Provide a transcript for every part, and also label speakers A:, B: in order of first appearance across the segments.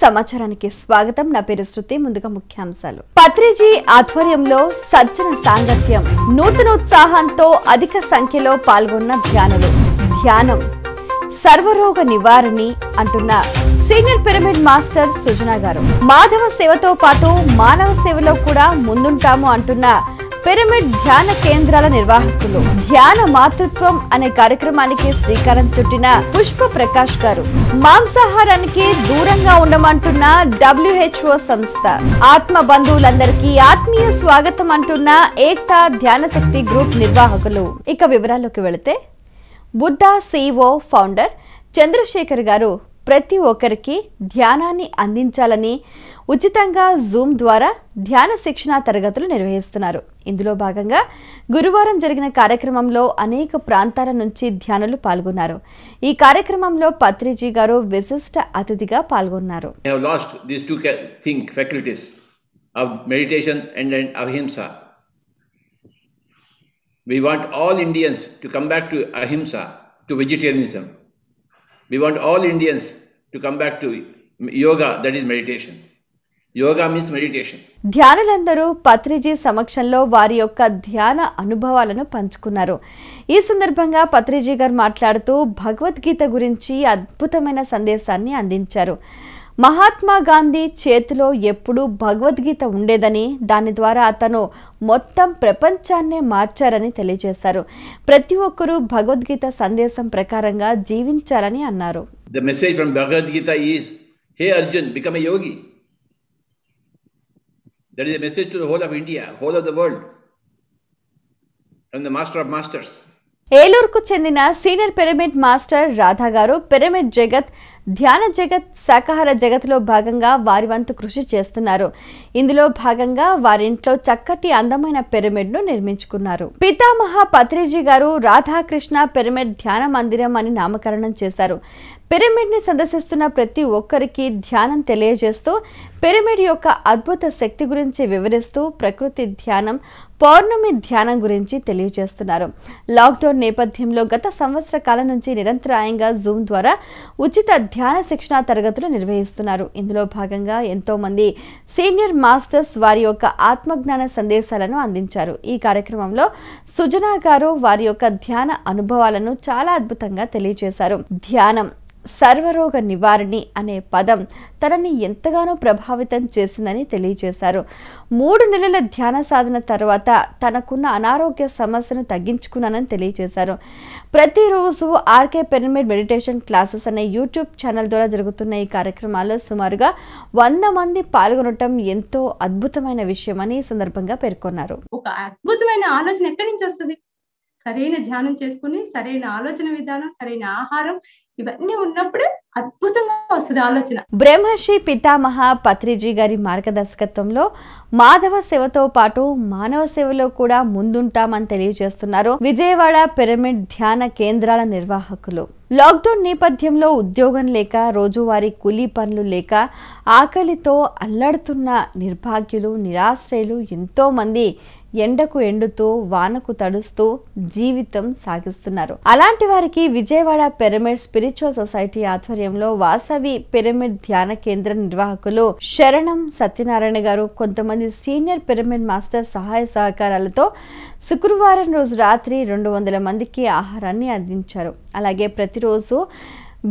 A: సమాచారానికి స్వాగతం. నా పేరు శృతి. ముందుగా ముఖ్యాంశాలు. పత్రిజీ ఆధ్వర్యంలో సజ్జన సాంగత్యం, నూతనోత్సాహంతో అధిక సంఖ్యలో పాల్గొన్న ధ్యానులు. ధ్యానం సర్వరోగ నివారణి అంటున్న సీనియర్ పిరమిడ్ మాస్టర్ సుజనా గారు. మాధవ సేవతో పాటు మానవ సేవలో కూడా ముందుంటాము అంటున్న పిరమిడ్ ధ్యాన కేంద్రాల నిర్వాహకులు. ధ్యాన మాతృత్వం అనే కార్యక్రమానికి శ్రీకారం చుట్టిన పుష్ప ప్రకాష్ గారు. మాంసాహారానికి దూరంగా ఉండమంటున్న WHO సంస్థ. ఆత్మ బంధువులందరికీ ఆత్మీయ స్వాగతం అంటున్న ఏక్తా ధ్యాన శక్తి గ్రూప్ నిర్వాహకులు. ఇక వివరాల్లోకి వెళితే, బుద్ధ CEO ఫౌండర్ చంద్రశేఖర్ గారు ప్రతి ఒక్కరికి ధ్యానాన్ని అందించాలని ఉచితంగా జూమ్ ద్వారా ధ్యాన శిక్షణ తరగతులు నిర్వహిస్తున్నారు. ఇందులో భాగంగా గురువారం జరిగిన కార్యక్రమంలో అనేక ప్రాంతాల నుంచి ధ్యానులు పాల్గొన్నారు. ఈ కార్యక్రమంలో పత్రిజీ గారు విశిష్ట అతిథిగా పాల్గొన్నారు.
B: We want all Indians to come back to ahimsa, to vegetarianism. We want all Indians to come back to yoga, that is meditation. Yoga means meditation.
A: ధ్యానులందరూ Patriji సమక్షంలో వారి యొక్క ధ్యాన అనుభవాలను పంచుకున్నారు. ఈ సందర్భంగా పత్రిజీ గారు మాట్లాడుతూ భగవద్గీత గురించి అద్భుతమైన సందేశాన్ని అందించారు. మహాత్మా గాంధీ చేతిలో ఎప్పుడూ భగవద్గీత ఉండేదని, దాని ద్వారా అతను మొత్తం ప్రపంచాన్నే మార్చారని తెలియజేశారు. ప్రతి ఒక్కరూ భగవద్గీత సందేశం ప్రకారంగా జీవించాలని అన్నారు.
B: The message from Bhagavad Gita is, hey Arjun, become a yogi. That is a message to the whole of India, whole of the world, from the master of masters.
A: ఏలూరుకు చెందిన సీనియర్ పిరమిడ్ మాస్టర్ రాధా గారు pyramid జగత్, ధ్యాన జగత్, శాకాహార జగత్లో భాగంగా వారి వంతు కృషి చేస్తున్నారు. ఇందులో భాగంగా వారింట్లో చక్కటి అందమైన పిరమిడ్ను నిర్మించుకున్నారు. పితామహ పత్రిజీ గారు రాధాకృష్ణ పిరమిడ్ ధ్యాన మందిరం అని నామకరణం చేశారు. పిరమిడ్ ని సందర్శిస్తున్న ప్రతి ఒక్కరికి ధ్యానం తెలియజేస్తూ పిరమిడ్ యొక్క అద్భుత శక్తి గురించి వివరిస్తూ ప్రకృతి ధ్యానం, పౌర్ణమి ధ్యానం గురించి తెలియజేస్తున్నారు. లాక్డౌన్ నేపథ్యంలో గత సంవత్సర కాలం నుంచి నిరంతరాయంగా జూమ్ ద్వారా ఉచిత ధ్యాన శిక్షణ తరగతులు నిర్వహిస్తున్నారు. ఇందులో భాగంగా ఎంతో మంది సీనియర్ మాస్టర్స్ వారి యొక్క ఆత్మజ్ఞాన సందేశాలను అందించారు. ఈ కార్యక్రమంలో సుజనా గారు వారి యొక్క ధ్యాన అనుభవాలను చాలా అద్భుతంగా తెలియజేశారు. ధ్యానం సర్వరోగ నివారణి అనే పదం తనని ఎంతగానో ప్రభావితం చేసిందని తెలియజేశారు. 3 నెలల ధ్యాన సాధన తర్వాత తనకున్న అనారోగ్య సమస్యను తగ్గించుకున్నానని తెలియజేశారు. ప్రతిరోజు ఆర్కే పిరమిడ్ మెడిటేషన్ క్లాసెస్ అనే యూట్యూబ్ ఛానల్ ద్వారా జరుగుతున్న ఈ కార్యక్రమాల్లో సుమారుగా 100 మంది పాల్గొనడం ఎంతో అద్భుతమైన విషయమని ఈ సందర్భంగా పేర్కొన్నారు.
C: ఒక అద్భుతమైన ఆలోచన ఎక్కడి నుంచి వస్తుంది? సరైన ధ్యానం చేసుకుని, సరైన ఆలోచన విధానం, సరైన ఆహారం, ఇవన్నీ ఉన్నప్పుడే అద్భుతంగా వస్తుంది ఆలోచన.
A: బ్రహ్మర్షి పితామహ పత్రిజీ గారి మార్గదర్శకత్వంలో మాధవ సేవతో పాటు మానవ సేవలో కూడా ముందుంటామని తెలియజేస్తున్నారు విజయవాడ పిరమిడ్ ధ్యాన కేంద్రాల నిర్వాహకులు. లాక్డౌన్ నేపథ్యంలో ఉద్యోగం లేక, రోజువారీ కూలీ పనులు లేక, ఆకలితో అల్లాడుతున్న నిర్భాగ్యులు, నిరాశ్రయులు ఎంతో మంది ఎండకు ఎండుతూ, వానకు తడుస్తూ జీవితం సాగిస్తున్నారు. అలాంటి వారికి విజయవాడ పిరమిడ్ స్పిరిచువల్ సొసైటీ ఆధ్వర్యంలో వాసవి పిరమిడ్ ధ్యాన కేంద్ర నిర్వాహకులు శరణం సత్యనారాయణ గారు కొంతమంది సీనియర్ పిరమిడ్ మాస్టర్ సహాయ సహకారాలతో శుక్రవారం రోజు రాత్రి 200 మందికి ఆహారాన్ని అందించారు. అలాగే ప్రతిరోజు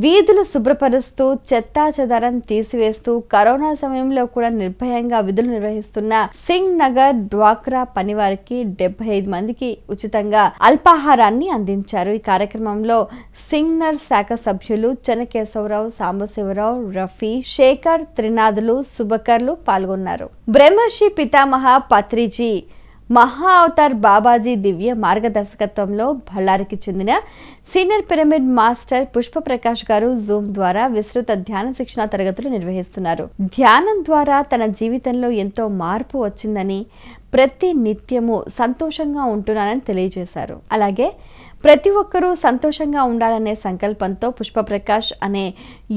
A: వీధులు శుభ్రపరుస్తూ, చెత్తా చెదారం తీసివేస్తూ, కరోనా సమయంలో కూడా నిర్భయంగా విధులు నిర్వహిస్తున్న సింగ్ నగర్ డ్వాక్రా పనివారికి 75 మందికి ఉచితంగా అల్పాహారాన్ని అందించారు. ఈ కార్యక్రమంలో సింగ్నర్ శాఖ సభ్యులు చెనకేశవరావు, సాంబశివరావు, రఫీ, శేఖర్, త్రినాథులు, సుబకర్లు పాల్గొన్నారు. బ్రహ్మర్షి పితామహ పత్రిజీ మహా అవతార్ బాబాజీ దివ్య మార్గదర్శకత్వంలో బళ్ళారికి చెందిన senior pyramid master Pushpa Prakash గారు జూమ్ ద్వారా విస్తృత ధ్యాన శిక్షణ తరగతులు నిర్వహిస్తున్నారు. ధ్యానం ద్వారా తన జీవితంలో ఎంతో మార్పు వచ్చిందని, ప్రతి నిత్యము సంతోషంగా ఉంటున్నానని తెలియజేశారు. అలాగే ప్రతి ఒక్కరూ సంతోషంగా ఉండాలనే సంకల్పంతో పుష్పప్రకాష్ అనే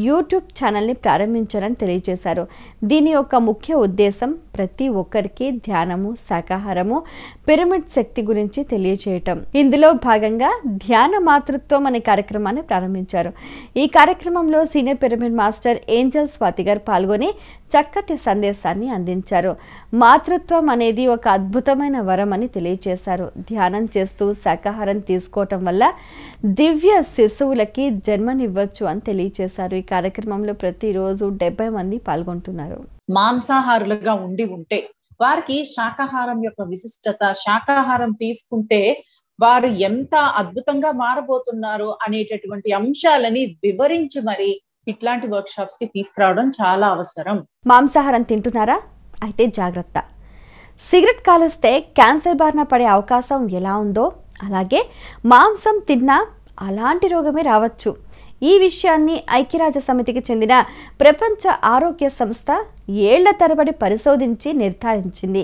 A: యూట్యూబ్ ఛానల్ని ప్రారంభించారని తెలియజేశారు. దీని యొక్క ముఖ్య ఉద్దేశం ప్రతి ఒక్కరికి ధ్యానము, శాకాహారము, పిరమిడ్ శక్తి గురించి తెలియజేయటం. ఇందులో భాగంగా ధ్యాన మాతృత్వం అనే కార్యక్రమాన్ని ప్రారంభించారు. ఈ కార్యక్రమంలో senior pyramid master Angel Swathi గారు పాల్గొని చక్కటి సందేశాన్ని అందించారు. మాతృత్వం అనేది ఒక అద్భుతమైన వరం అని తెలియజేశారు. ధ్యానం చేస్తూ శాకాహారం తీసుకోవటం వల్ల దివ్య శిశువులకి జన్మనివ్వచ్చు అని తెలియజేశారు. ఈ కార్యక్రమంలో ప్రతిరోజు 70 మంది పాల్గొంటున్నారు.
D: మాంసాహారులుగా ఉంటే వారికి శాకాహారం యొక్క విశిష్టత, శాకాహారం తీసుకుంటే వారు ఎంత అద్భుతంగా మారబోతున్నారు అనేటటువంటి అంశాలని వివరించి మరి ఇట్లాంటి వర్క్ షాప్స్ కి తీసుకురావడం చాలా అవసరం.
A: మాంసాహారం తింటున్నారా? అయితే జాగ్రత్త. సిగరెట్ కాలుస్తే క్యాన్సర్ బారిన పడే అవకాశం ఎలా ఉందో అలాగే మాంసం తిన్నా అలాంటి రోగమే రావచ్చు. ఈ విషయాన్ని ఐక్యరాజ్య సమితికి చెందిన ప్రపంచ ఆరోగ్య సంస్థ ఏళ్ల తరబడి పరిశోధించి నిర్ధారించింది.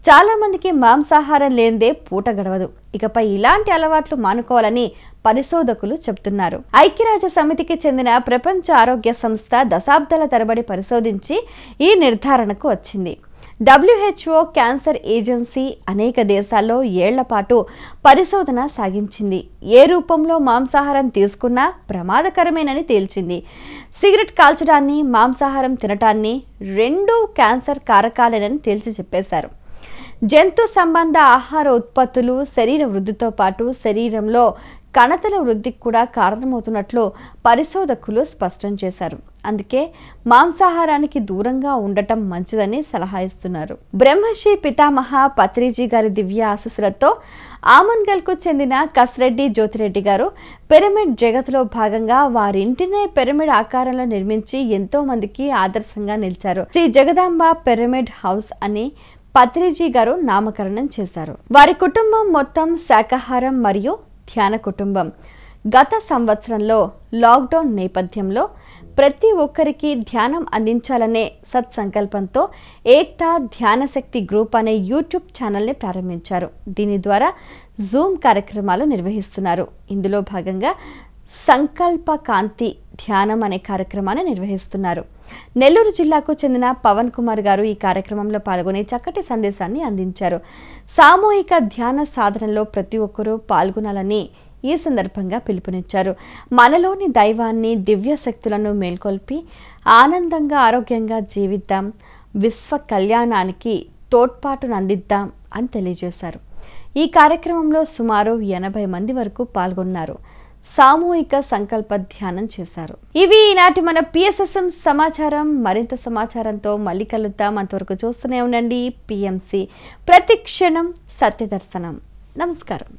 A: చాలా మందికి మాంసాహారం లేనిదే పూట గడవదు. ఇకపై ఇలాంటి అలవాట్లు మానుకోవాలని పరిశోధకులు చెబుతున్నారు. ఐక్యరాజ్య సమితికి చెందిన ప్రపంచ ఆరోగ్య సంస్థ దశాబ్దాల తరబడి పరిశోధించి ఈ నిర్ధారణకు వచ్చింది. WHO క్యాన్సర్ ఏజెన్సీ అనేక దేశాల్లో ఏళ్ల పాటు పరిశోధన సాగించింది. ఏ రూపంలో మాంసాహారం తీసుకున్నా ప్రమాదకరమేనని తేల్చింది. సిగరెట్ కాల్చడాన్ని, మాంసాహారం తినటాన్ని రెండూ క్యాన్సర్ కారకాలేనని తేల్చి చెప్పేశారు. జంతు సంబంధ ఆహార ఉత్పత్తులు శరీర వృద్ధితో పాటు శరీరంలో కణతల వృద్ధికి కూడా కారణమవుతున్నట్లు పరిశోధకులు స్పష్టం చేశారు. అందుకే మాంసాహారానికి దూరంగా ఉండటం మంచిదని సలహా ఇస్తున్నారు. బ్రహ్మశ్రీ పితామహ పత్రిజీ గారి దివ్య ఆశీస్సులతో ఆమన్గల్కు చెందిన కసిరెడ్డి జ్యోతిరెడ్డి గారు పిరమిడ్ జగత్తులో భాగంగా వారింటినే పిరమిడ్ ఆకారంలో నిర్మించి ఎంతో మందికి ఆదర్శంగా నిలిచారు. శ్రీ జగదాంబ పిరమిడ్ హౌస్ అని పత్రిజీ గారు నామకరణం చేశారు. వారి కుటుంబం మొత్తం శాకాహారం మరియు ధ్యాన కుటుంబం. గత సంవత్సరంలో లాక్డౌన్ నేపథ్యంలో ప్రతి ఒక్కరికి ధ్యానం అందించాలనే సత్సంకల్పంతో ఏక్తా ధ్యాన శక్తి గ్రూప్ అనే యూట్యూబ్ ఛానల్ని ప్రారంభించారు. దీని ద్వారా జూమ్ కార్యక్రమాలు నిర్వహిస్తున్నారు. ఇందులో భాగంగా సంకల్ప కాంతి ధ్యానం అనే కార్యక్రమాన్ని నిర్వహిస్తున్నారు. నెల్లూరు జిల్లాకు చెందిన పవన్ కుమార్ గారు ఈ కార్యక్రమంలో పాల్గొని చక్కటి సందేశాన్ని అందించారు. సామూహిక ధ్యాన సాధనలో ప్రతి ఒక్కరూ పాల్గొనాలని ఈ సందర్భంగా పిలుపునిచ్చారు. మనలోని దైవాన్ని, దివ్య శక్తులను మేల్కొల్పి ఆనందంగా, ఆరోగ్యంగా జీవిద్దాం, విశ్వ కళ్యాణానికి తోడ్పాటును అందిద్దాం అని తెలియజేశారు. ఈ కార్యక్రమంలో సుమారు 80 మంది వరకు పాల్గొన్నారు. సామూహిక సంకల్ప ధ్యానం చేశారు. ఇవి ఈనాటి మన PSSM సమాచారం. మరింత సమాచారంతో మళ్ళీ కలుద్దాం. అంతవరకు చూస్తూనే ఉండండి PMC, ప్రతి క్షణం సత్యదర్శనం. నమస్కారం.